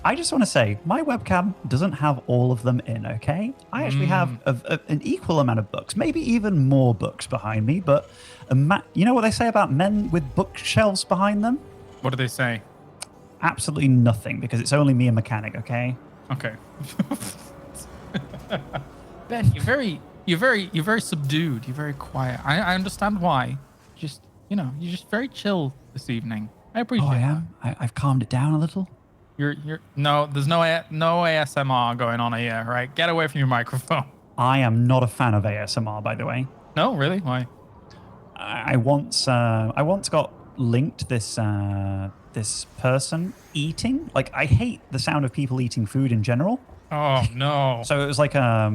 I just want to say, my webcam doesn't have all of them in, okay? I actually have an equal amount of books, maybe even more books behind me, but you know what they say about men with bookshelves behind them? What do they say? Absolutely nothing, because it's only me and MCanning, okay? Okay. Ben, you're very subdued. You're very quiet. I understand why. Just, you're just very chill this evening. I appreciate Oh, I that. am? I've calmed it down a little? No, there's no ASMR going on here, right? Get away from your microphone. I am not a fan of ASMR, by the way. No, really? Why? I once got linked this person eating. Like, I hate the sound of people eating food in general. Oh no! So it was like a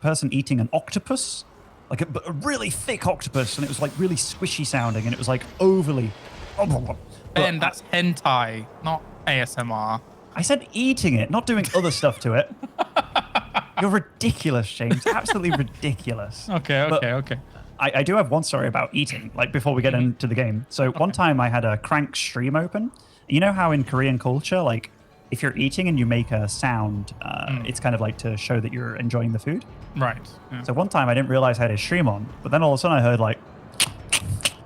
person eating an octopus, like a really thick octopus, and it was like really squishy sounding, and it was like overly. Ben, that's hentai, not ASMR. I said eating it, not doing other stuff to it. You're ridiculous, James. Absolutely ridiculous. Okay. I do have one story about eating, like before we get into the game. So one time I had a crank stream open. You know how in Korean culture, like if you're eating and you make a sound, it's kind of like to show that you're enjoying the food. Right. Yeah. So one time I didn't realize I had a stream on, but then all of a sudden I heard like,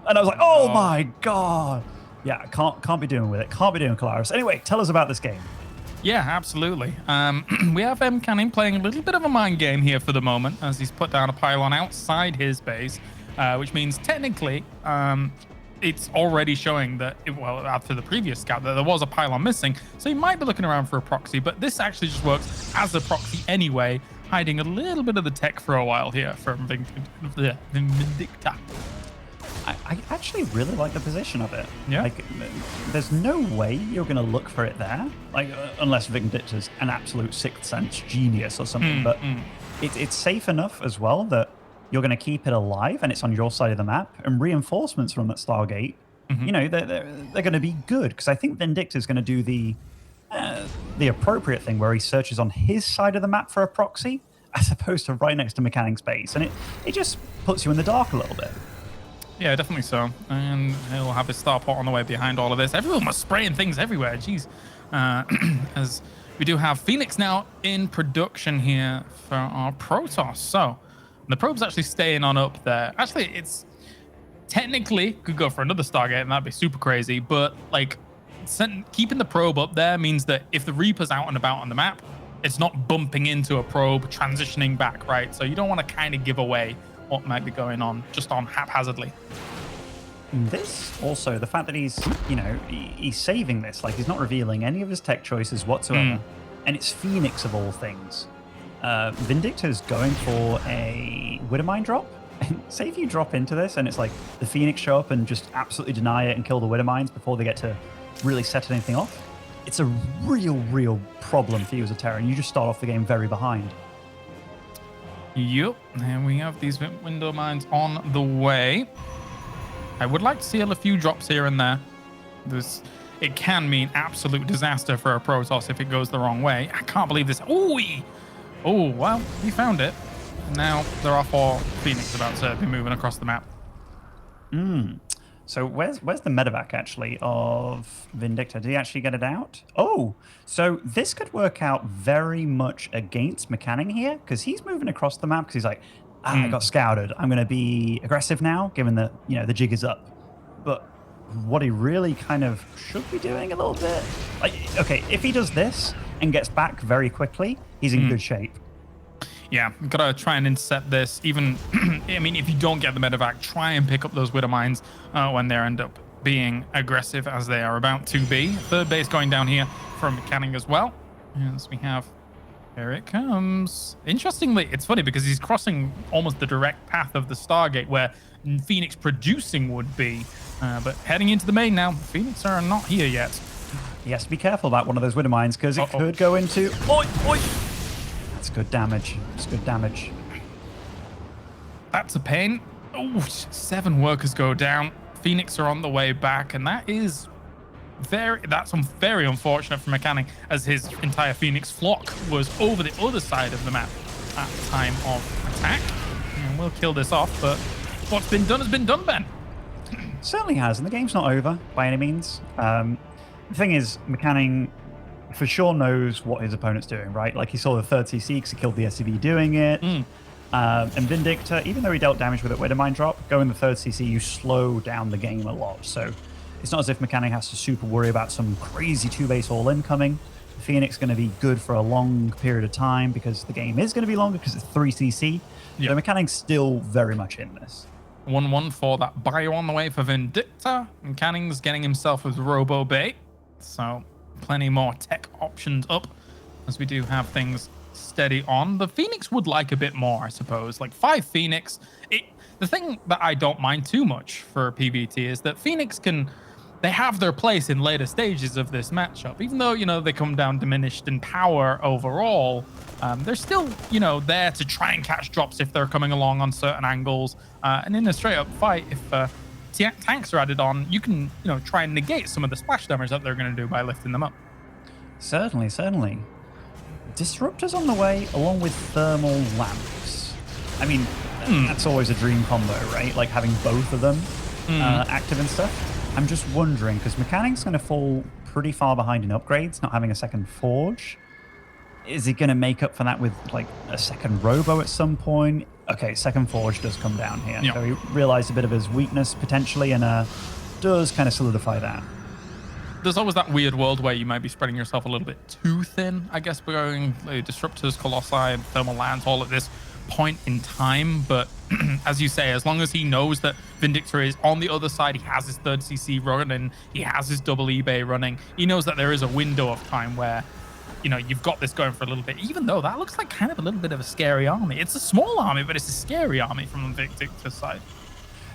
and I was like, oh my God. Yeah, can't be doing with it. Can't be doing Colaris. Anyway, tell us about this game. Yeah, absolutely. We have MCanning playing a little bit of a mind game here for the moment as he's put down a pylon outside his base, which means technically it's already showing that, after the previous scout, that there was a pylon missing. So he might be looking around for a proxy, but this actually just works as a proxy anyway, hiding a little bit of the tech for a while here from Vindicta. I actually really like the position of it. Yeah. Like, there's no way you're going to look for it there, like unless Vindicta's an absolute sixth sense genius or something. But it's safe enough as well that you're going to keep it alive, and it's on your side of the map. And reinforcements from that Stargate, they're going to be good, because I think Vindicta's going to do the appropriate thing where he searches on his side of the map for a proxy, as opposed to right next to MCanning's base, and it just puts you in the dark a little bit. Yeah, definitely so. And he'll have his starport on the way behind all of this. Everyone was spraying things everywhere. Jeez. As we do have Phoenix now in production here for our Protoss. So the probe's actually staying on up there. Actually, it's technically could go for another Stargate, and that'd be super crazy. But like keeping the probe up there means that if the Reaper's out and about on the map, it's not bumping into a probe, transitioning back, right? So you don't want to kind of give away what might be going on just on haphazardly. This also, the fact that he's saving this, like he's not revealing any of his tech choices whatsoever, and it's Phoenix of all things. Vindicta's going for a Widowmine drop. And say if you drop into this and it's like the Phoenix show up and just absolutely deny it and kill the Widowmines before they get to really set anything off, it's a real problem for you as a Terran. You just start off the game very behind. Yep, and we have these window mines on the way. I would like to see a few drops here and there. It can mean absolute disaster for a Protoss if it goes the wrong way. I can't believe this. Oh, well, he found it. Now there are 4 Phoenix about to be moving across the map. So where's the medevac actually of Vindicta? Did he actually get it out? Oh, so this could work out very much against MCanning here, because he's moving across the map because he's like, I got scouted. I'm going to be aggressive now, given that the jig is up. But what he really kind of should be doing a little bit, like, okay, if he does this and gets back very quickly, he's in good shape. Yeah, gotta try and intercept this. Even, I mean, if you don't get the medevac, try and pick up those Widow Mines when they end up being aggressive as they are about to be. Third base going down here from MCanning as well. As we have, here it comes. Interestingly, it's funny because he's crossing almost the direct path of the Stargate where Phoenix producing would be. But heading into the main now, Phoenix are not here yet. He has to be careful about one of those Widow Mines because it could go into... Oi! That's good damage. It's good damage. That's a pain. Oh, 7 workers go down. Phoenix are on the way back, and that's very unfortunate for MCanning, as his entire Phoenix flock was over the other side of the map at the time of attack. And we'll kill this off, but what's been done has been done, Ben. Certainly has, and the game's not over by any means. The thing is, MCanning, for sure knows what his opponent's doing, right? Like he saw the third CC because he killed the SCV doing it. And Vindicta, even though he dealt damage with it with a Mind Drop, going the third CC, you slow down the game a lot. So it's not as if MCanning has to super worry about some crazy 2-base all-in coming. Phoenix going to be good for a long period of time because the game is going to be longer because it's 3 CC. Yep. So MCanning's still very much in this. 1-1 for that bio on the way for Vindicta. And Canning's getting himself with Robo Bait. So plenty more tech options up as we do have things steady on. The Phoenix would like a bit more, I suppose. Like 5 Phoenix. The thing that I don't mind too much for PvT is that Phoenix they have their place in later stages of this matchup. Even though, you know, they come down diminished in power overall, they're still, you know, there to try and catch drops if they're coming along on certain angles. And in a straight up fight, if tanks are added on, you can, you know, try and negate some of the splash damage that they're going to do by lifting them up. Certainly, certainly. Disruptors on the way, along with thermal lamps. I mean, that's always a dream combo, right? Like having both of them active and stuff. I'm just wondering, because MCanning's going to fall pretty far behind in upgrades, not having a second Forge. Is he going to make up for that with like a second Robo at some point? Okay, second Forge does come down here. Yep. So he realized a bit of his weakness potentially and does kind of solidify that. There's always that weird world where you might be spreading yourself a little bit too thin. I guess we're going Disruptors, Colossi, and Thermal Lands all at this point in time. But as you say, as long as he knows that Vindicta is on the other side, he has his third CC running, he has his double eBay running, he knows that there is a window of time where, you know, you've got this going for a little bit, even though that looks like kind of a little bit of a scary army. It's a small army, but it's a scary army from the Vindicta side.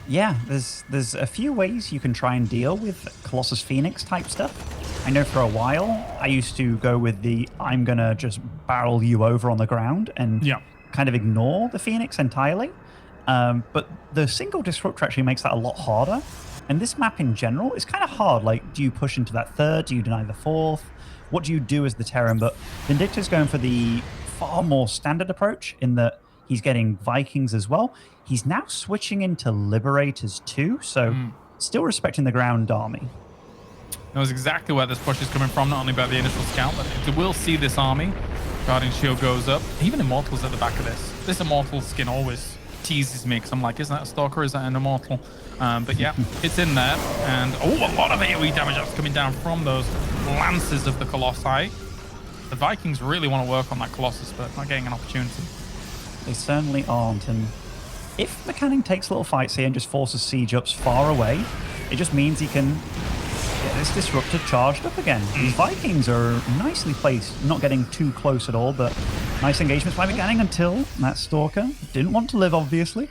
Yeah, there's a few ways you can try and deal with Colossus Phoenix type stuff. I know for a while I used to go with the I'm gonna just barrel you over on the ground and kind of ignore the Phoenix entirely. But the single disruptor actually makes that a lot harder. And this map in general is kind of hard. Like, do you push into that third? Do you deny the fourth? What do you do as the Terran? But Vindicta's going for the far more standard approach in that he's getting Vikings as well. He's now switching into Liberators too, so still respecting the ground army. Knows exactly where this push is coming from, not only by the initial scout, but it will see this army. Guardian Shield goes up. Even Immortal's at the back of this. This Immortal skin always teases me because I'm like, isn't that a Stalker? Is that an Immortal? But yeah, it's in there. And a lot of AoE damage that's coming down from those lances of the Colossi. The Vikings really want to work on that Colossus, but not getting an opportunity. They certainly aren't. And if MCanning takes little fights here and just forces siege ups far away, it just means he can get this Disruptor charged up again. These Vikings are nicely placed, not getting too close at all, but nice engagements by MCanning until that Stalker didn't want to live, obviously.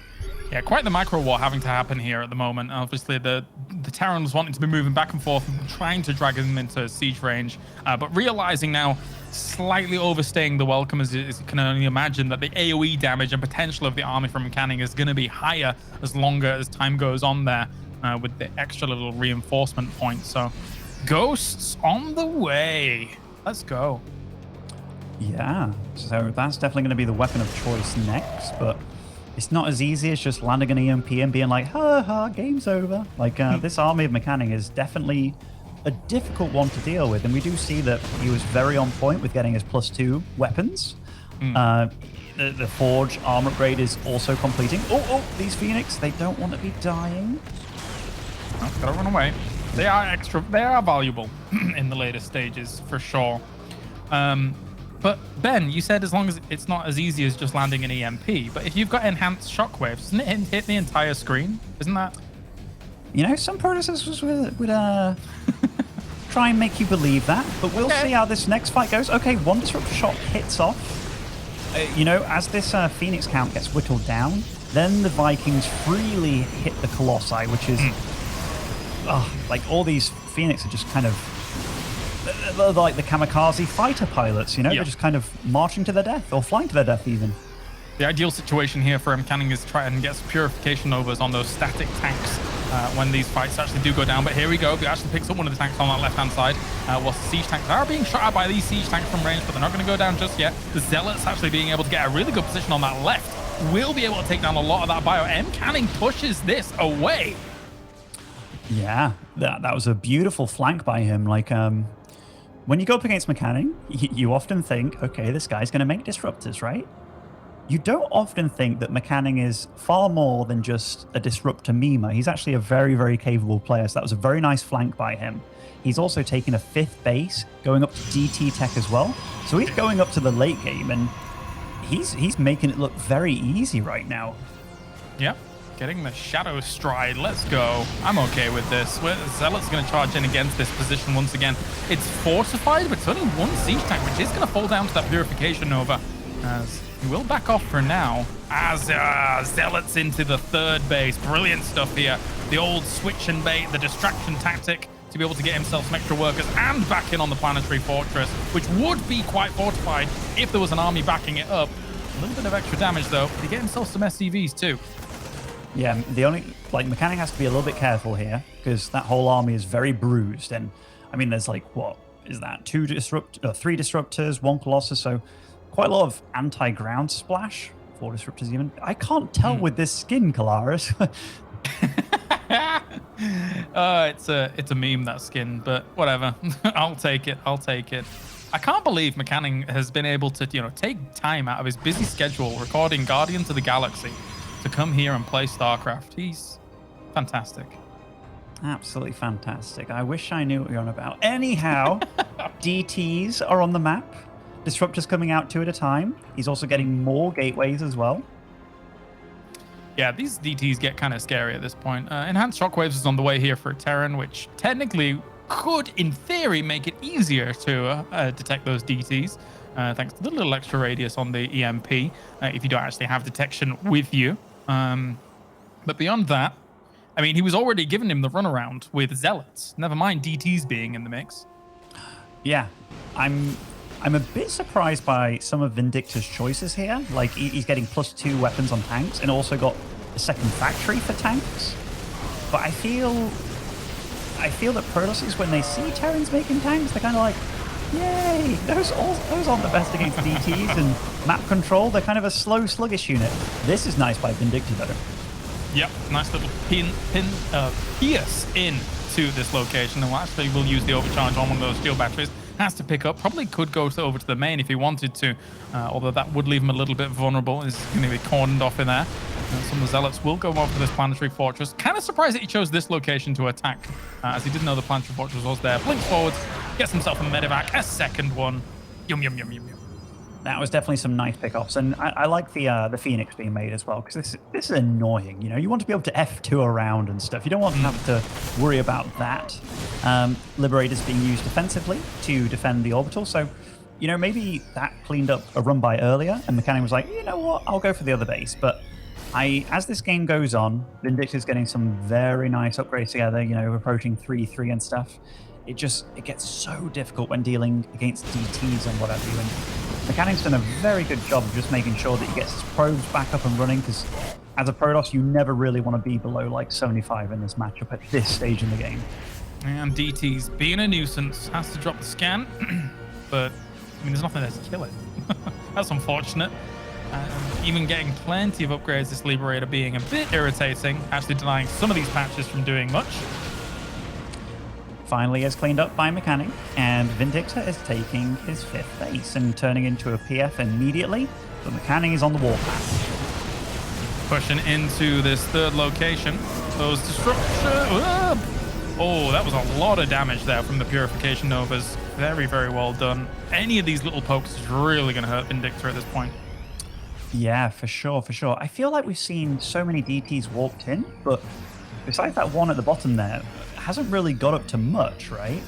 Yeah, quite the micro war having to happen here at the moment. Obviously, the Terrans wanting to be moving back and forth, trying to drag them into siege range, but realizing now, slightly overstaying the welcome, as you can only imagine, that the AoE damage and potential of the army from MCanning is going to be higher as longer as time goes on there with the extra little reinforcement points. So, Ghosts on the way. Let's go. Yeah, so that's definitely going to be the weapon of choice next, but it's not as easy as just landing an EMP and being like, ha ha, game's over. Like, this army of MCanning is definitely a difficult one to deal with, and we do see that he was very on point with getting his +2 weapons. The Forge armor upgrade is also completing. Oh, these Phoenix, they don't want to be dying. Oh, gotta run away. They are valuable in the later stages, for sure. But Ben, you said as long as it's not as easy as just landing an EMP, but if you've got enhanced shockwaves, doesn't it hit the entire screen? Isn't that? You know, some processors would try and make you believe that, but we'll see how this next fight goes. Okay, one disruptor shot hits off. You know, as this Phoenix count gets whittled down, then the Vikings freely hit the Colossi, which is like all these Phoenix are just kind of they're like the kamikaze fighter pilots, you know? They're just kind of marching to their death or flying to their death even. The ideal situation here for MCanning is try and get some purification overs on those static tanks when these fights actually do go down. But here we go. He actually picks up one of the tanks on that left-hand side. Whilst the siege tanks are being shot at by these siege tanks from range, but they're not going to go down just yet. The Zealots actually being able to get a really good position on that left will be able to take down a lot of that bio. MCanning pushes this away. Yeah, that was a beautiful flank by him. Like, when you go up against MCanning, you often think, okay, this guy's going to make disruptors, right? You don't often think that MCanning is far more than just a disruptor memer. He's actually a very, very capable player. So that was a very nice flank by him. He's also taken a 5th base, going up to DT tech as well. So he's going up to the late game, and he's making it look very easy right now. Yep. Getting the Shadow Stride. Let's go. I'm okay with this. Zealot's going to charge in against this position once again. It's fortified, but it's only 1 siege tank, which is going to fall down to that Purification Nova. As he will back off for now. As Zealots into the 3rd base. Brilliant stuff here. The old switch and bait, the distraction tactic to be able to get himself some extra workers and back in on the Planetary Fortress, which would be quite fortified if there was an army backing it up. A little bit of extra damage, though. He get himself some SCVs, too. Yeah, the only, like, MCanning has to be a little bit careful here because that whole army is very bruised. And I mean, there's like, what is that? 3 disruptors, 1 Colossus. So quite a lot of anti-ground splash, 4 disruptors even. I can't tell with this skin, Kalaris. It's a meme, that skin, but whatever. I'll take it. I can't believe MCanning has been able to, take time out of his busy schedule recording Guardians of the Galaxy to come here and play StarCraft. He's fantastic. Absolutely fantastic. I wish I knew what you're on about. Anyhow, DTs are on the map. Disruptors coming out 2 at a time. He's also getting more gateways as well. Yeah, these DTs get kind of scary at this point. Enhanced Shockwaves is on the way here for Terran, which technically could, in theory, make it easier to detect those DTs, thanks to the little extra radius on the EMP, if you don't actually have detection with you. But beyond that, I mean, he was already giving him the runaround with Zealots, never mind DTs being in the mix. Yeah, I'm a bit surprised by some of Vindicta's choices here. Like, he's getting +2 weapons on tanks and also got a 2nd factory for tanks. But I feel that Protosses, when they see Terrans making tanks, they're kind of like, yay, those aren't the best against DTs and map control. They're kind of a slow, sluggish unit. This is nice by Vindicta, though. Yep, nice little pierce into this location. And we'll use the overcharge on one of those steel batteries. Has to pick up. Probably could go over to the main if he wanted to, although that would leave him a little bit vulnerable. He's going to be cornered off in there. Some of the Zealots will go over to this Planetary Fortress. Kind of surprised that he chose this location to attack, as he didn't know the Planetary Fortress was there. Blinks forwards, gets himself a medevac, a 2nd one. Yum, yum, yum, yum, yum. That was definitely some nice pickups, and I like the Phoenix being made as well, because this is annoying. You want to be able to F2 around and stuff. You don't want to have to worry about that. Liberator's being used defensively to defend the orbital, so maybe that cleaned up a run by earlier, and MCanning was like, you know what, I'll go for the other base. But as this game goes on, Vindicta's getting some very nice upgrades together. Approaching 3-3 and stuff. It gets so difficult when dealing against DTs and whatever. And MCanning's done a very good job of just making sure that he gets his probes back up and running, because as a Protoss, you never really want to be below like 75 in this matchup at this stage in the game. And DT's being a nuisance, has to drop the scan, but I mean, there's nothing there to kill it. That's unfortunate. Even getting plenty of upgrades, this Liberator being a bit irritating, actually denying some of these patches from doing much. Finally is cleaned up by MCanning, and Vindicta is taking his 5th base and turning into a PF immediately, but MCanning is on the warpath. Pushing into this 3rd location. Those disruption... Oh, that was a lot of damage there from the Purification Novas. Very, very well done. Any of these little pokes is really going to hurt Vindicta at this point. Yeah, for sure, for sure. I feel like we've seen so many DTs warped in, but besides that one at the bottom there, hasn't really got up to much, right?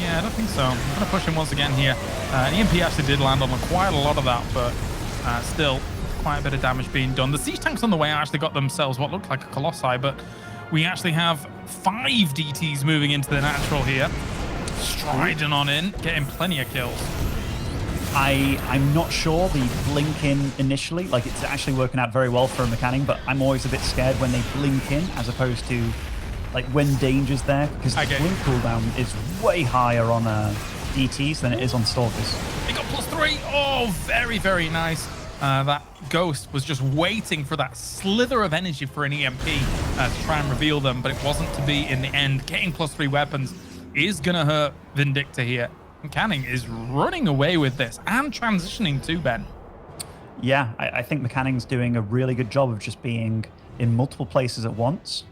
Yeah, I don't think so. I'm going to push him once again here. EMP actually did land on quite a lot of that, but still quite a bit of damage being done. The siege tanks on the way actually got themselves what looked like a Colossi, but we actually have 5 DTs moving into the natural here. Striding on in, getting plenty of kills. I'm not sure the blink in initially, like it's actually working out very well for MCanning, but I'm always a bit scared when they blink in as opposed to like when danger's there, because the blink cooldown is way higher on DTs than it is on Stalkers. He got +3. Oh, very, very nice. That Ghost was just waiting for that slither of energy for an EMP to try and reveal them, but it wasn't to be in the end. Getting +3 weapons is going to hurt Vindicta here. MCanning is running away with this and transitioning to Ben. Yeah, I think MCanning's doing a really good job of just being in multiple places at once.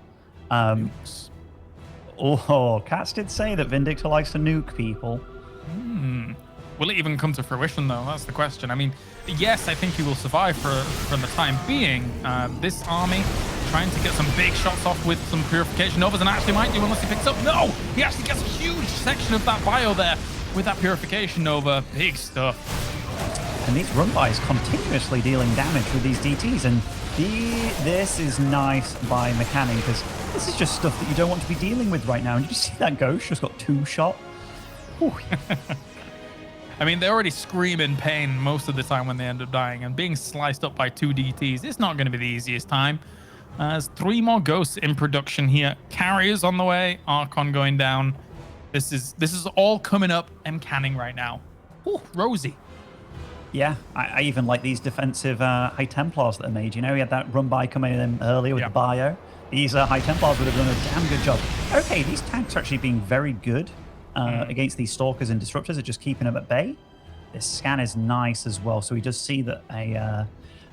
Cats did say that Vindicta likes to nuke people. Will it even come to fruition, though? That's the question. I mean, yes, I think he will survive for the time being. This army trying to get some big shots off with some Purification Novas, and actually might do unless he picks up. No! He actually gets a huge section of that bio there with that Purification Nova. Big stuff. And these run-bys continuously dealing damage with these DTs, and this is nice by MCanning, because this is just stuff that you don't want to be dealing with right now. And did you see that Ghost just got 2-shot? I mean, they already scream in pain most of the time when they end up dying, and being sliced up by 2 DTs, it's not going to be the easiest time. There's 3 more Ghosts in production here. Carriers on the way, Archon going down. This is all coming up MCanning right now. Ooh, Rosie. Yeah, I even like these defensive High Templars that are made. You know, he had that run-by coming in earlier with the bio. These High Templars would have done a damn good job. Okay, these tanks are actually being very good against these Stalkers and Disruptors, are just keeping them at bay. This scan is nice as well, so we just see that a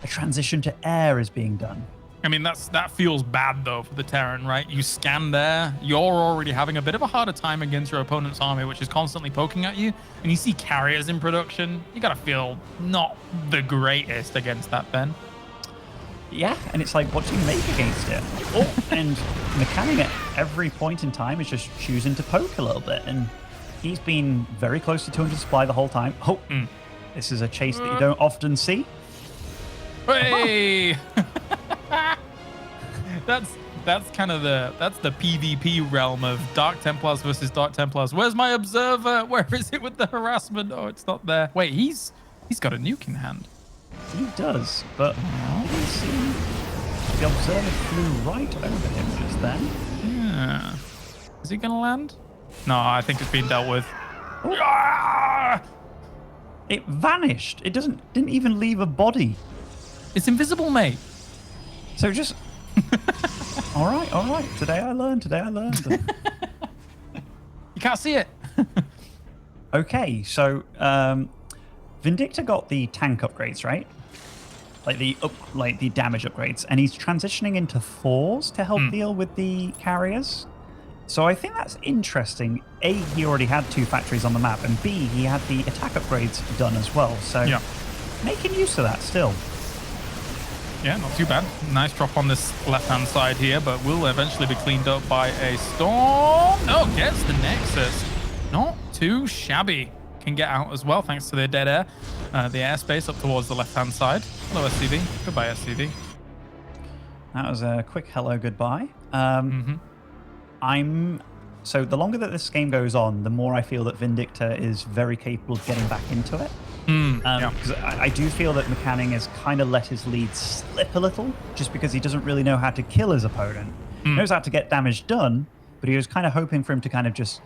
transition to air is being done. I mean, that feels bad, though, for the Terran, right? You scan there, you're already having a bit of a harder time against your opponent's army, which is constantly poking at you, and you see carriers in production. You gotta feel not the greatest against that, Ben. Yeah, and it's like, what do you make against it? And MCanning at every point in time is just choosing to poke a little bit, and he's been very close to 200 supply the whole time. This is a chase that you don't often see. Hey! That's kind of the PvP realm of Dark Templars versus Dark Templars. Where's my observer? Where is it with the harassment? Oh, it's not there. Wait, he's got a nuke in hand. He does, but you see the observer flew right over him just then. Yeah. Is he gonna land? No, I think it's being dealt with. Ah! It vanished. It didn't even leave a body. It's invisible, mate. So just all right. Today I learned. You can't see it. Okay, so Vindicta got the tank upgrades, right? Like the damage upgrades, and he's transitioning into Thors to help deal with the carriers. So I think that's interesting. A, he already had 2 factories on the map, and B, he had the attack upgrades done as well. So making use of that still. Yeah, not too bad. Nice drop on this left-hand side here, but will eventually be cleaned up by a storm. Oh, gets the Nexus. Not too shabby. Can get out as well, thanks to their dead air. The airspace up towards the left-hand side. Hello, SCV. Goodbye, SCV. That was a quick hello, goodbye. So the longer that this game goes on, the more I feel that Vindicta is very capable of getting back into it. Because I do feel that MCanning has kind of let his lead slip a little, just because he doesn't really know how to kill his opponent. He knows how to get damage done, but he was kind of hoping for him to kind of just,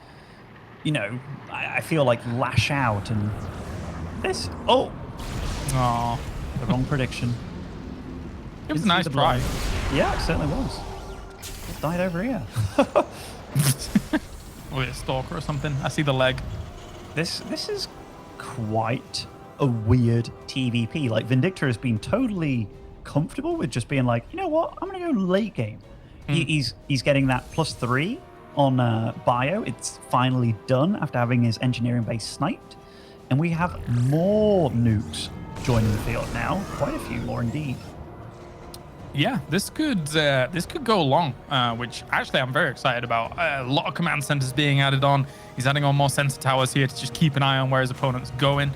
you know, I feel like lash out and this. Oh, the wrong prediction. It was a nice try. Yeah, it certainly was. It died over here. Or a stalker or something. I see the leg. This is quite a weird TVP. Like, Vindicta has been totally comfortable with just being like, you know what, I'm gonna go late game. He's getting that +3 on bio. It's finally done after having his engineering base sniped, and we have more nukes joining the field now. Quite a few more indeed. Yeah, this could go long, which actually I'm very excited about. A lot of command centers being added on. He's adding on more sensor towers here to just keep an eye on where his opponent's going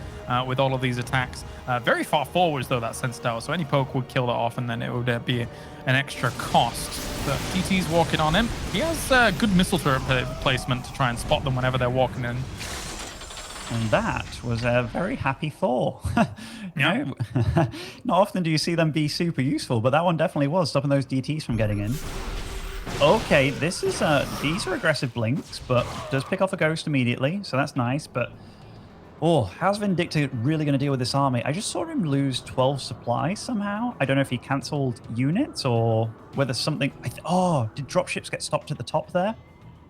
with all of these attacks. Very far forwards, though, that sensor tower, so any poke would kill that off, and then it would be an extra cost. But TT's walking on him. He has good missile turret placement to try and spot them whenever they're walking in. And that was a very happy Thor. Not often do you see them be super useful, but that one definitely was, stopping those DTs from getting in. Okay, this is these are aggressive blinks, but does pick off a ghost immediately, so that's nice. But how's Vindicta really going to deal with this army? I just saw him lose 12 supply somehow. I don't know if he cancelled units or whether something. Did dropships get stopped at the top there?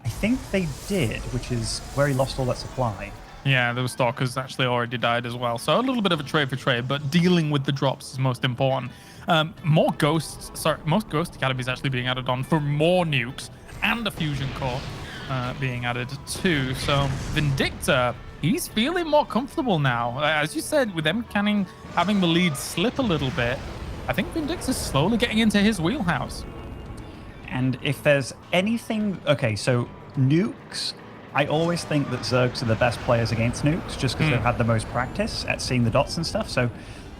I think they did, which is where he lost all that supply. Yeah, those stalkers actually already died as well. So a little bit of a trade for trade, but dealing with the drops is most important. Most Ghost Academies actually being added on for more nukes and a fusion core being added too. So Vindicta, he's feeling more comfortable now. As you said, with MCanning having the lead slip a little bit, I think Vindicta's slowly getting into his wheelhouse. And if there's anything... Okay, so nukes... I always think that Zergs are the best players against nukes just because they've had the most practice at seeing the dots and stuff. So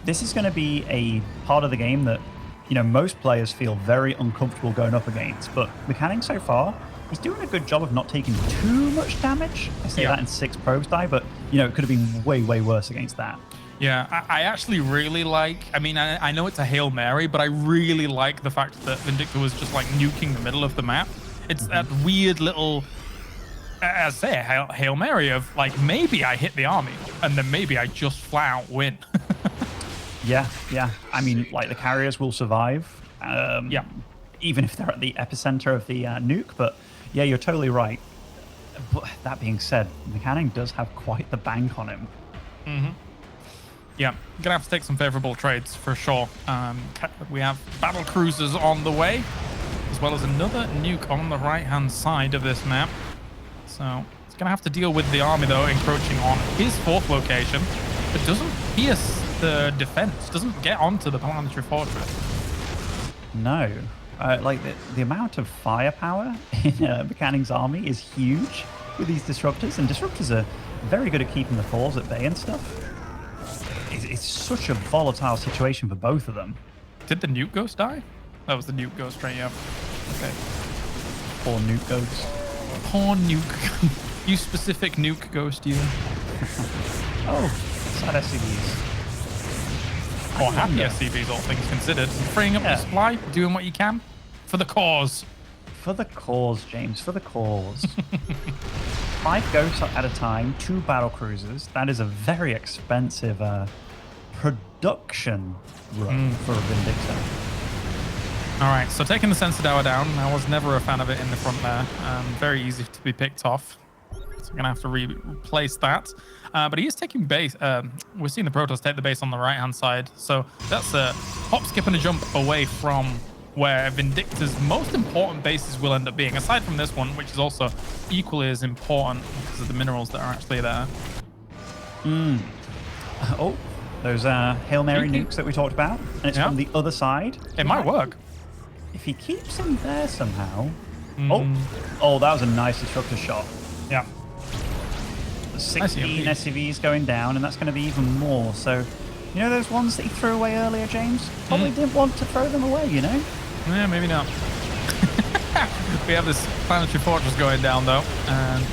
this is going to be a part of the game that, you know, most players feel very uncomfortable going up against. But MCanning so far, he's doing a good job of not taking too much damage. I say that in 6 probes die, but, you know, it could have been way, way worse against that. Yeah, I actually really like, I mean, I know it's a Hail Mary, but I really like the fact that Vindicta was just like nuking the middle of the map. It's that weird little... as I say, a Hail Mary of like, maybe I hit the army and then maybe I just flat out win. Yeah. I mean, like the carriers will survive. Yeah. Even if they're at the epicenter of the nuke. But yeah, you're totally right. But that being said, MCanning does have quite the bank on him. Yeah, gonna have to take some favorable trades for sure. We have battle cruisers on the way, as well as another nuke on the right-hand side of this map. So it's going to have to deal with the army, though, encroaching on his 4th location, but doesn't pierce the defense, doesn't get onto the planetary fortress. No. Like, the amount of firepower in MCanning's army is huge with these disruptors, and disruptors are very good at keeping the fours at bay and stuff. It's such a volatile situation for both of them. Did the nuke ghost die? That was the nuke ghost, right? Yeah. Okay. Poor nuke ghosts. Poor nuke. You specific nuke ghost, you. Oh, sad SCVs. Or happy SCVs, all things considered. Freeing up your supply, doing what you can for the cause. For the cause, James, for the cause. 5 ghosts at a time, 2 battle cruisers. That is a very expensive production run for Vindicta. All right, so taking the sensor tower down, I was never a fan of it in the front there. Very easy to be picked off. So we're going to have to replace that. But he is taking base. We're seeing the Protoss take the base on the right-hand side. So that's a hop, skip, and a jump away from where Vindicta's most important bases will end up being, aside from this one, which is also equally as important because of the minerals that are actually there. Oh, those Hail Mary nukes that we talked about. And it's from the other side. It might work. If he keeps him there somehow... Oh, that was a nice disruptor shot. Yeah. 16 SCVs going down, and that's going to be even more. So, you know those ones that he threw away earlier, James? Probably didn't want to throw them away, you know? Yeah, maybe not. We have this planetary fortress going down, though, and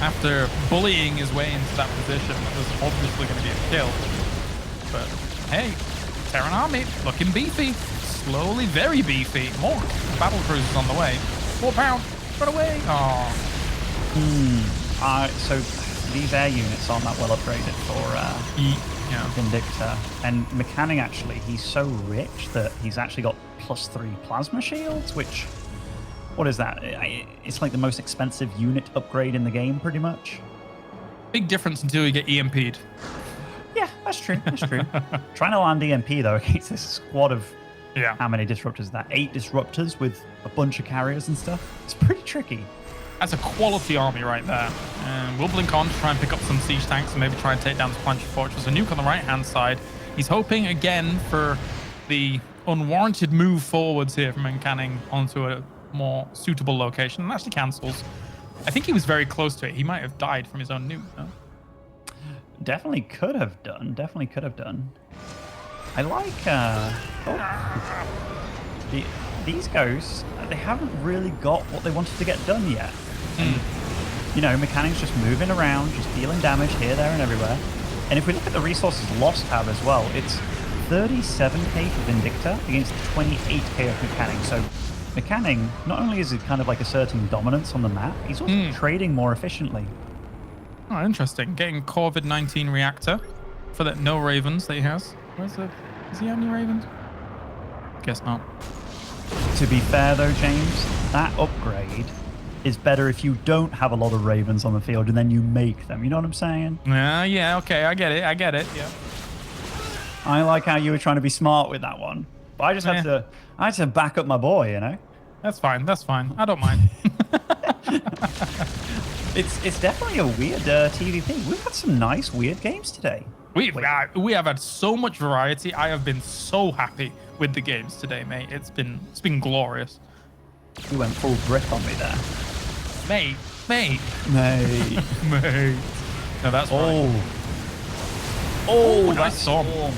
after bullying his way into that position, there's obviously going to be a kill. But, hey, Terran army, looking beefy. Slowly, very beefy. More battle cruisers on the way. 4 pound, run away. Oh. So these air units aren't that well upgraded for Vindicta. And MCanning, actually, he's so rich that he's actually got +3 plasma shields, which, what is that? It's like the most expensive unit upgrade in the game, pretty much. Big difference until you get EMP'd. Yeah, that's true. That's true. Trying to land EMP, though, against this squad of how many disruptors is that? 8 disruptors with a bunch of carriers and stuff. It's pretty tricky. That's a quality army right there. And we'll blink on to try and pick up some siege tanks and maybe try and take down this planetary fortress. A nuke on the right-hand side. He's hoping again for the unwarranted move forwards here from MCanning onto a more suitable location, and actually cancels. I think he was very close to it. He might have died from his own nuke, no? Definitely could have done. Definitely could have done. I like... these ghosts, they haven't really got what they wanted to get done yet. And, you know, MCanning's just moving around, just dealing damage here, there, and everywhere. And if we look at the resources lost tab as well, it's 37k for Vindicta against 28k of MCanning. So MCanning, not only is it kind of like asserting dominance on the map, he's also trading more efficiently. Oh, interesting. Getting COVID-19 reactor for that no Ravens that he has. Where's the... Does he have any Ravens? Guess not. To be fair though, James, that upgrade is better if you don't have a lot of Ravens on the field and then you make them. You know what I'm saying? Yeah, okay, I get it, yeah. I like how you were trying to be smart with that one. But I just had to back up my boy, you know? That's fine, I don't mind. It's definitely a weird TVP. We've had some nice, weird games today. We have had so much variety. I have been so happy with the games today, mate. It's been glorious. You went full brick on me there. Mate. Mate. No, that's right. Nice storm. All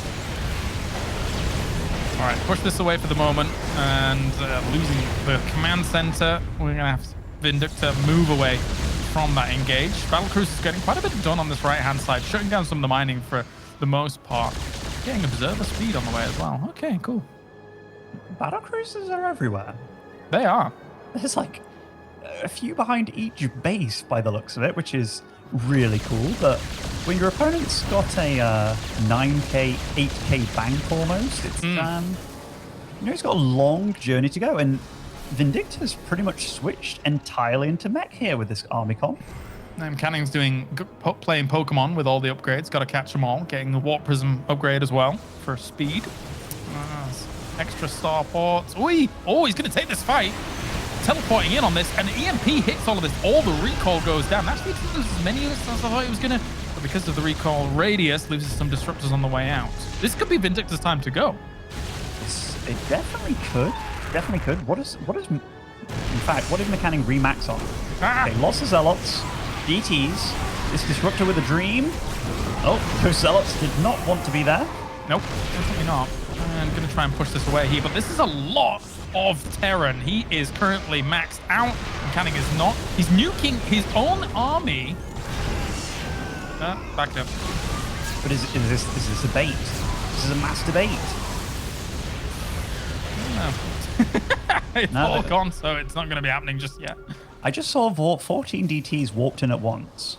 right, push this away for the moment, and losing the command center. We're gonna have Vindicta move away from that engage. Battlecruiser is getting quite a bit done on this right-hand side, shutting down some of the mining for the most part. Getting observer speed on the way as well. Okay, cool. Battlecruisers are everywhere. They are. There's like a few behind each base by the looks of it, which is really cool. But when your opponent's got a 9k, 8k bank almost, it's you know, he's got a long journey to go. And Vindicta's pretty much switched entirely into mech here with this army comp. MCanning's playing Pokemon with all the upgrades. Got to catch them all. Getting the Warp Prism upgrade as well for speed. Extra starports. Oh, he's going to take this fight. Teleporting in on this, and EMP hits all of this. All the recall goes down. Actually, it loses as many units as I thought it was going to. But because of the recall radius, loses some disruptors on the way out. This could be Vindicta's time to go. It definitely could. Definitely could. What is in fact, what did MCanning remax on? Okay, lots of Zealots, DTs, this Disruptor with a Dream. Oh, those Zealots did not want to be there. Nope, definitely not. I'm going to try and push this away here, but this is a lot of Terran. He is currently maxed out. MCanning is not. He's nuking his own army. Backed up. But is this a bait? This is a master bait. No. It's all gone, so it's not going to be happening just yet. I just saw 14 DTs warped in at once.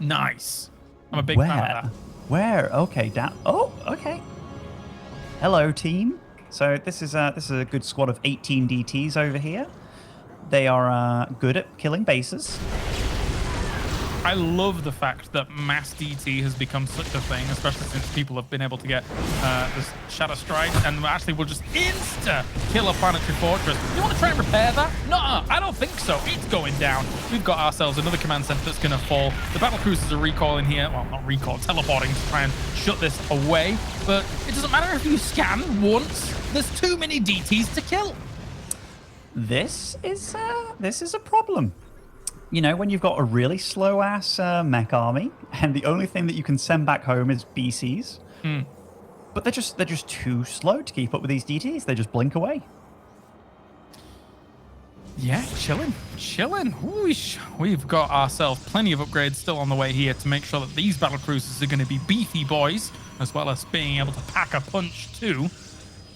Nice. I'm a big fan of that. Where? Okay, down. Oh, okay. Hello, team. So this is a good squad of 18 DTs over here. They are good at killing bases. I love the fact that mass DT has become such a thing, especially since people have been able to get this Shadow Strike, and actually will just insta-kill a planetary fortress. You want to try and repair that? No, I don't think so. It's going down. We've got ourselves another command center that's going to fall. The battlecruisers are recalling here. Well, not recall, teleporting to try and shut this away. But it doesn't matter if you scan once. There's too many DTs to kill. This is a problem. You know, when you've got a really slow-ass mech army, and the only thing that you can send back home is BCs, but they're just too slow to keep up with these DTs. They just blink away. Yeah, chilling. We've got ourselves plenty of upgrades still on the way here to make sure that these battlecruisers are going to be beefy boys, as well as being able to pack a punch too.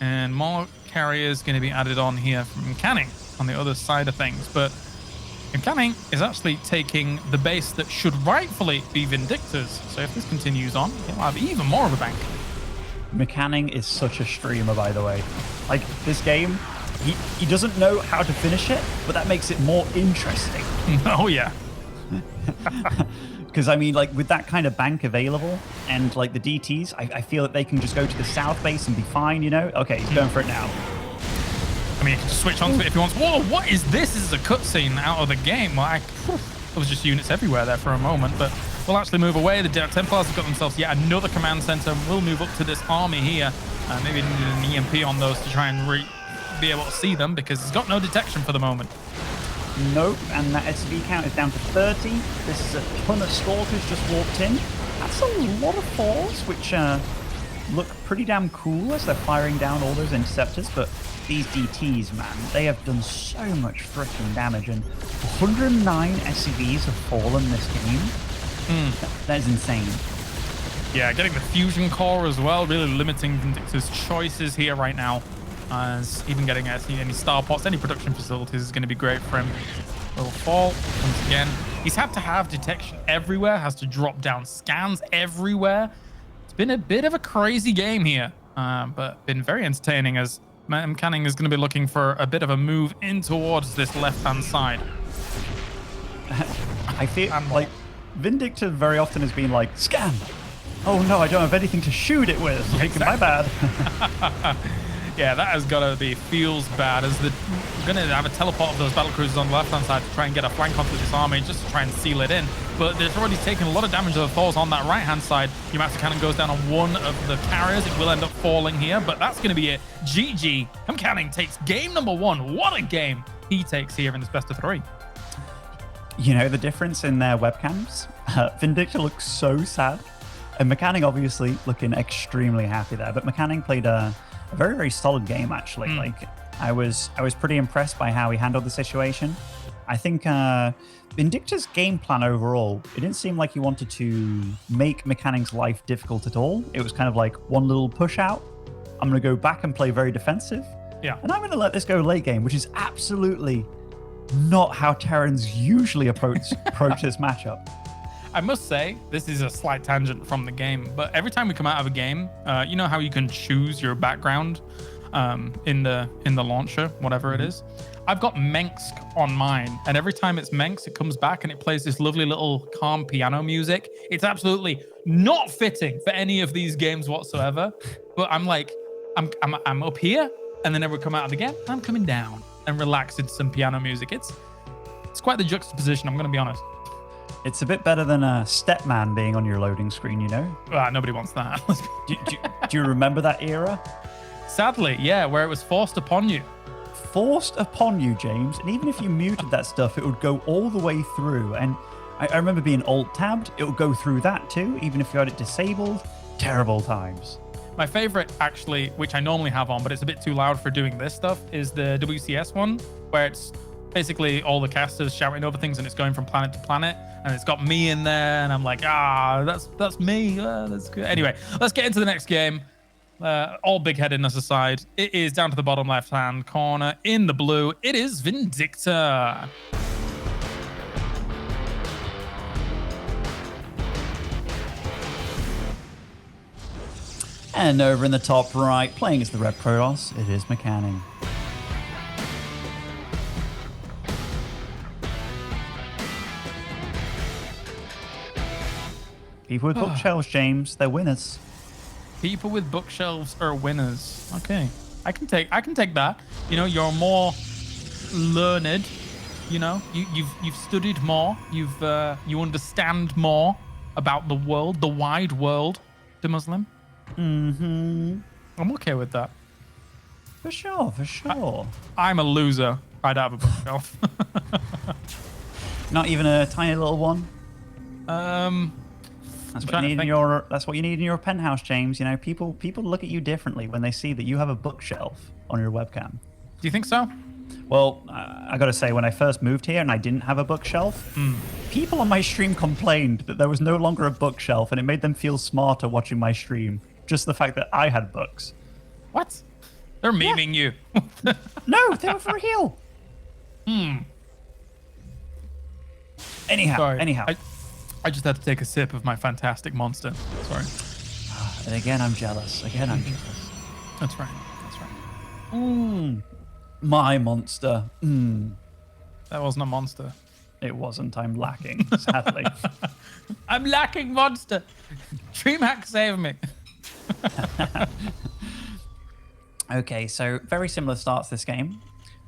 And more carriers going to be added on here from MCanning on the other side of things, but MCanning is actually taking the base that should rightfully be Vindicta's. So if this continues on, he'll have even more of a bank. MCanning is such a streamer, by the way. Like, this game, he doesn't know how to finish it, but that makes it more interesting. Oh, yeah. Because, I mean, like, with that kind of bank available and, like, the DTs, I feel that they can just go to the south base and be fine, you know? Okay, he's going for it now. I mean, he can just switch onto it if he wants. Whoa, what is this? This is a cutscene out of the game. Like, there was just units everywhere there for a moment, but we'll actually move away. The Templars have got themselves yet another command center. We'll move up to this army here. Maybe need an EMP on those to try and be able to see them, because it's got no detection for the moment. Nope, and that SV count is down to 30. This is a ton of Stalkers just walked in. That's a lot of fours, which look pretty damn cool as they're firing down all those interceptors, but these DTs, man, they have done so much freaking damage, and 109 SCVs have fallen this game. That is insane. Yeah, getting the fusion core as well, really limiting Vindicta's choices here right now. As even getting any starports, any production facilities is going to be great for him. Will fall once again. He's had to have detection everywhere, has to drop down scans everywhere. It's been a bit of a crazy game here, but been very entertaining, as MCanning is going to be looking for a bit of a move in towards this left-hand side. I feel like Vindicta very often has been like, scan. Oh no, I don't have anything to shoot it with. Like, Exactly. my bad. Yeah, that has got to be feels bad as we're going to have a teleport of those battle cruisers on the left-hand side to try and get a flank onto this army just to try and seal it in. But there's already taken a lot of damage to the Thors on that right-hand side. Your master cannon goes down on one of the carriers. It will end up falling here, but that's going to be it. GG. MCanning takes game number 1. What a game he takes here in this best of 3. You know the difference in their webcams? Vindicta looks so sad. And MCanning obviously looking extremely happy there. But MCanning played a very, very solid game, actually. Like, I was pretty impressed by how he handled the situation. I think Vindicta's game plan overall, it didn't seem like he wanted to make MCanning's life difficult at all. It was kind of like one little push out. I'm going to go back and play very defensive. Yeah. And I'm going to let this go late game, which is absolutely not how Terrans usually approach this matchup. I must say, this is a slight tangent from the game, but every time we come out of a game, you know how you can choose your background in the launcher, whatever it is? I've got Mensk on mine, and every time it's Mensk, it comes back and it plays this lovely little calm piano music. It's absolutely not fitting for any of these games whatsoever, but I'm like, I'm up here, and then every come out of the game, I'm coming down and relax into some piano music. It's quite the juxtaposition, I'm going to be honest. It's a bit better than a Stepman being on your loading screen, you know? Nobody wants that. Do you remember that era? Sadly, yeah, where it was forced upon you. Forced upon you, James. And even if you muted that stuff, it would go all the way through. And I remember being alt-tabbed. It would go through that too, even if you had it disabled. Terrible times. My favorite, actually, which I normally have on, but it's a bit too loud for doing this stuff, is the WCS one, where it's basically all the casters shouting over things and it's going from planet to planet. And it's got me in there, and I'm like, that's me. That's good. Anyway, let's get into the next game. All big-headedness aside, it is down to the bottom left-hand corner in the blue. It is Vindicta. And over in the top right, playing as the Red Protoss, it is MCanning. People with bookshelves, James, they're winners. People with bookshelves are winners. Okay, I can take that. You know, you're more learned. You know, you've studied more. You understand more about the world, the wide world, to Muslim. Mm-hmm. I'm okay with that. For sure, for sure. I'm a loser. I'd have a bookshelf. Not even a tiny little one. That's what you need in your penthouse, James. You know, people look at you differently when they see that you have a bookshelf on your webcam. Do you think so? Well, I got to say, when I first moved here and I didn't have a bookshelf, people on my stream complained that there was no longer a bookshelf, and it made them feel smarter watching my stream. Just the fact that I had books. What? They're memeing you. No, they were for real. Anyhow, Sorry. I just had to take a sip of my fantastic monster. Sorry. And again, I'm jealous. That's right. That's right. My monster. That wasn't a monster. It wasn't. I'm lacking, sadly. I'm lacking monster. DreamHack, save me. Okay, so very similar starts this game.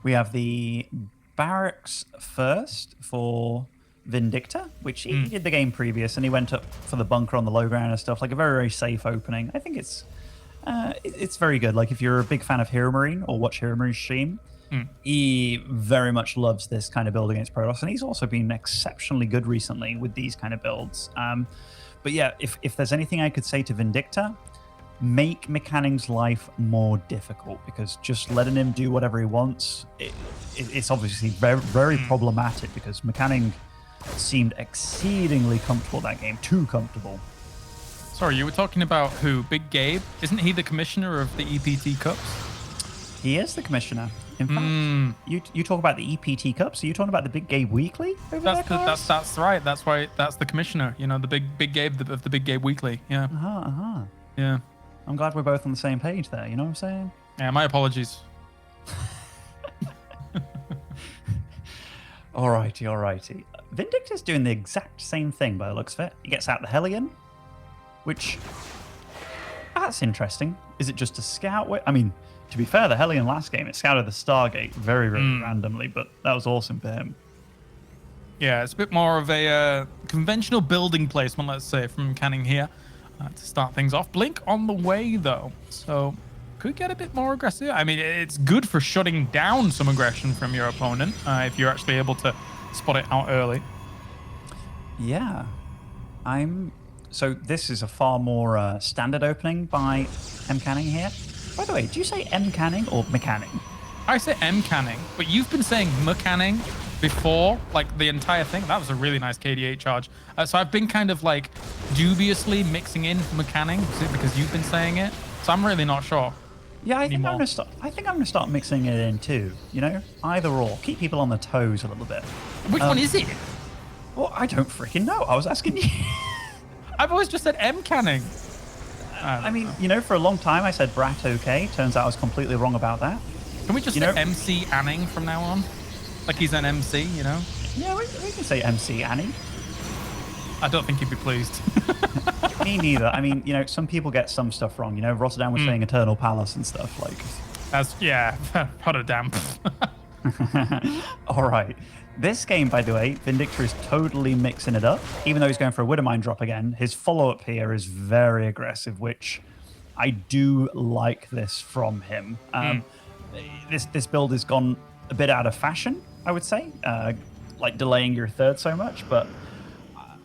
We have the barracks first for Vindicta, which he did the game previous, and he went up for the bunker on the low ground and stuff. Like a very, very safe opening. I think it's very good. Like if you're a big fan of Hero Marine or watch Hero Marine stream, he very much loves this kind of build against Protoss, and he's also been exceptionally good recently with these kind of builds. But yeah, if there's anything I could say to Vindicta, make MCanning's life more difficult, because just letting him do whatever he wants, it's obviously very, very problematic, because MCanning seemed exceedingly comfortable that game, too comfortable. Sorry, you were talking about who? Big Gabe? Isn't he the commissioner of the EPT Cups? He is the commissioner. In fact, you talk about the EPT Cups. Are you talking about the Big Gabe Weekly? That's right. That's why that's the commissioner. You know, the Big Gabe of the Big Gabe Weekly. Yeah. Yeah. I'm glad we're both on the same page there. You know what I'm saying? Yeah. My apologies. Alrighty. Vindicta's doing the exact same thing by the looks of it. He gets out the Hellion, which... That's interesting. Is it just a scout? I mean, to be fair, the Hellion last game, it scouted the Stargate very, very randomly, but that was awesome for him. Yeah, it's a bit more of a conventional building placement, let's say, from MCanning here to start things off. Blink on the way, though, so could get a bit more aggressive. I mean, it's good for shutting down some aggression from your opponent if you're actually able to spot it out early. Yeah, So this is a far more standard opening by MCanning here. By the way, do you say MCanning or MCanning? I say MCanning, but you've been saying MCanning before, like the entire thing. That was a really nice KDA charge. So I've been kind of like dubiously mixing in MCanning because you've been saying it. So I'm really not sure. Yeah, I think I'm gonna start mixing it in too. You know, either or, keep people on their toes a little bit. Which one is it? Well, I don't freaking know. I was asking you. I've always just said MCanning. I mean, you know, for a long time I said Brat OK. Turns out I was completely wrong about that. Can we just say MC Anning from now on? Like he's an MC, you know? Yeah, we can say MC Annie. I don't think he'd be pleased. Me neither. I mean, you know, some people get some stuff wrong. You know, Rotterdam was saying Eternal Palace and stuff like. Yeah, Rotterdam. All right. This game, by the way, Vindicta is totally mixing it up. Even though he's going for a Widowmine drop again, his follow-up here is very aggressive, which I do like this from him. This build has gone a bit out of fashion, I would say, like delaying your third so much, but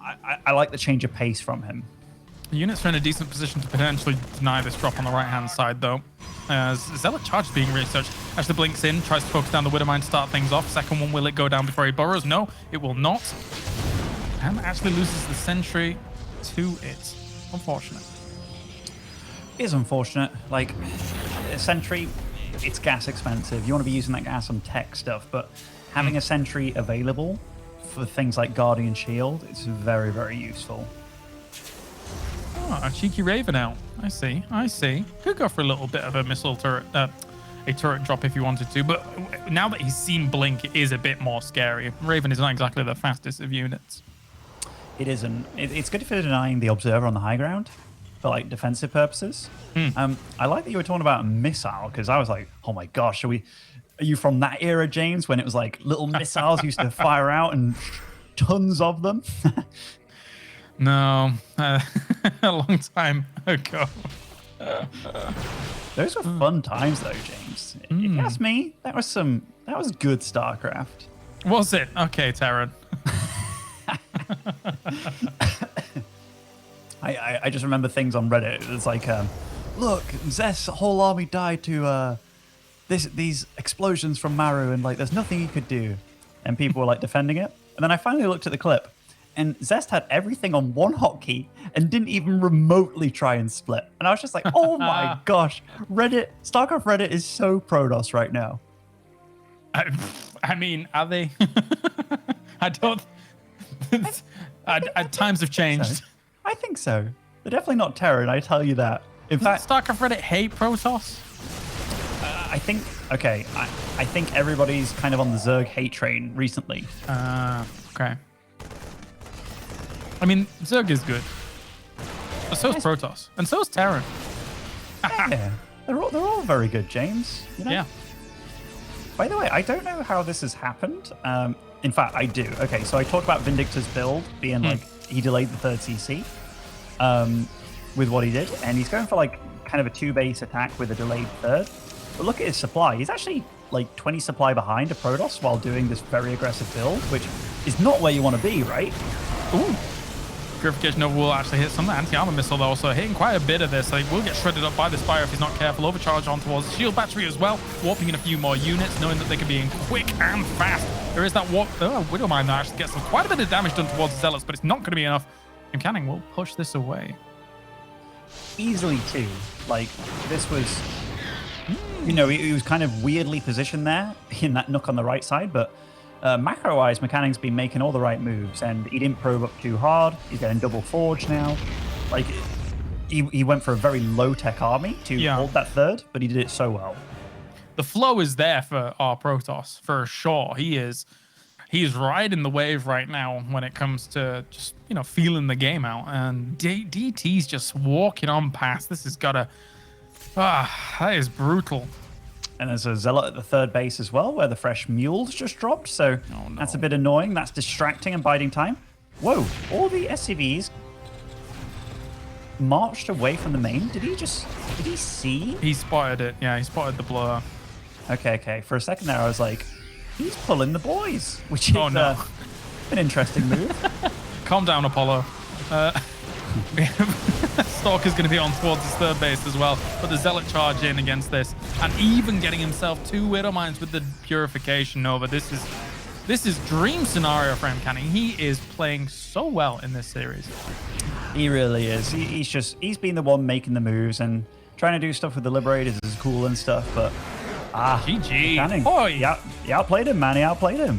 I like the change of pace from him. The units are in a decent position to potentially deny this drop on the right-hand side, though. Zealot charge is being researched. Actually blinks in, tries to focus down the Widowmine to start things off. Second one, will it go down before he burrows? No, it will not. And actually loses the sentry to it. Unfortunate. It is unfortunate. Like, a sentry, it's gas expensive. You want to be using that gas on tech stuff, but having a sentry available for things like Guardian Shield is very, very useful. Oh, a cheeky Raven out. I see. Could go for a little bit of a missile turret, a turret drop if you wanted to, but now that he's seen Blink, it is a bit more scary. Raven is not exactly the fastest of units. It isn't. It's good if you're denying the Observer on the high ground for like defensive purposes. I like that you were talking about a missile, because I was like, oh my gosh, are you from that era, James, when it was like little missiles used to fire out and tons of them? No, a long time ago. Those were fun times, though, James. If you ask me, that was good StarCraft. Was it? Okay, Terran. I just remember things on Reddit. It was like, look, Zest's whole army died to these explosions from Maru, and like, there's nothing he could do. And people were like defending it. And then I finally looked at the clip. And Zest had everything on one hotkey and didn't even remotely try and split. And I was just like, oh my gosh, StarCraft Reddit is so Protoss right now. I mean, are they? I don't. Times have changed. So. I think so. They're definitely not Terran, I tell you that. In fact, StarCraft Reddit hate Protoss? I think, okay, I think everybody's kind of on the Zerg hate train recently. Okay. I mean, Zerg is good. But so is Protoss. And so is Terran. Yeah, they're all very good, James. You know? Yeah. By the way, I don't know how this has happened. In fact, I do. Okay, so I talked about Vindicta's build being like, he delayed the third CC with what he did. And he's going for like kind of a 2-base attack with a delayed third. But look at his supply. He's actually like 20 supply behind a Protoss while doing this very aggressive build, which is not where you want to be, right? Ooh. Purification Nova will actually hit some anti-armor missile though, so hitting quite a bit of this. So he will get shredded up by the Spire if he's not careful. Overcharge on towards the shield battery as well, warping in a few more units, knowing that they can be in quick and fast. There is that warp. Widowmine that actually gets quite a bit of damage done towards the Zealots, but it's not going to be enough. MCanning will push this away. Easily too. Like, this was, you know, he was kind of weirdly positioned there in that nook on the right side, but macro-wise, MCanning's been making all the right moves, and he didn't probe up too hard. He's getting double forge now. Like, he went for a very low-tech army to hold that third, but he did it so well. The flow is there for our Protoss, for sure. He is He's riding the wave right now when it comes to just, you know, feeling the game out. And DT's just walking on past. This has got to... that is brutal. And there's a Zealot at the third base as well, where the fresh mules just dropped. So that's a bit annoying. That's distracting and biding time. Whoa, all the SCVs marched away from the main. Did he see? He spotted it. Yeah, he spotted the blower. Okay. For a second there, I was like, he's pulling the boys, which is an interesting move. Calm down, Apollo. Stalker's going to be on towards his third base as well, but the Zealot charge in against this, and even getting himself 2 Widow Mines with the Purification Nova. This is dream scenario for MCanning. He is playing so well in this series. He really is. He's been the one making the moves and trying to do stuff with the Liberators is cool and stuff, but GG. MCanning. Oh, yeah, he outplayed him, man. He outplayed him.